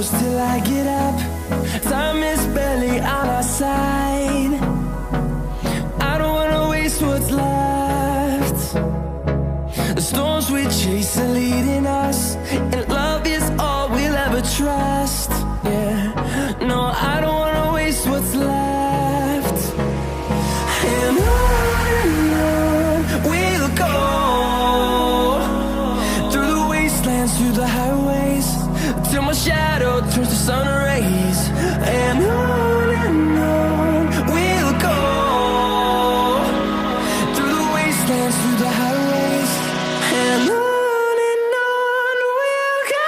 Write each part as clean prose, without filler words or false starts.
close till I get up. Time is barely on our side. I don't wanna waste what's left. The storms we chase are leading us, and love is all we'll ever trust. Yeah, no, I don't wanna waste what's left. And on we'll go, through the wastelands, through the highways, till my shadow turns to sun rays. And on we'll go, through the wastelands, through the highways, and on we'll go.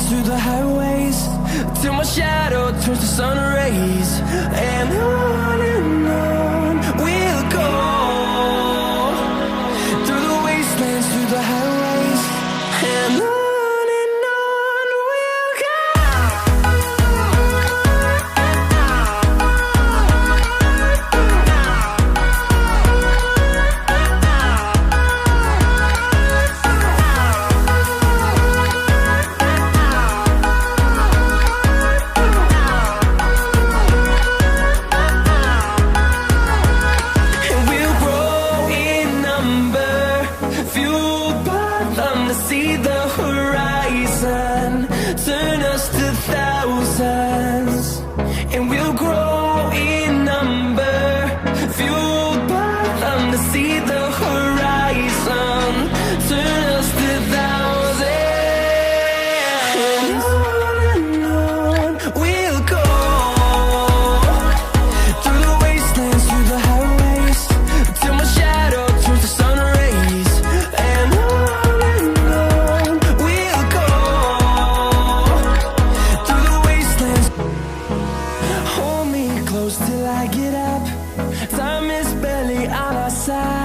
Through the highways, till my shadow turns to sun rays. And on we'll go, through the wastelands, through the highways, and on we'll go. See the horizon turn us to thousands, and we'll grow in number, fueled by them. To see the horizon turn us to thousands, and on we'll go, through the wastelands, through the highways, till my shadow turns to sun rays. And till I get up, time is barely on our side.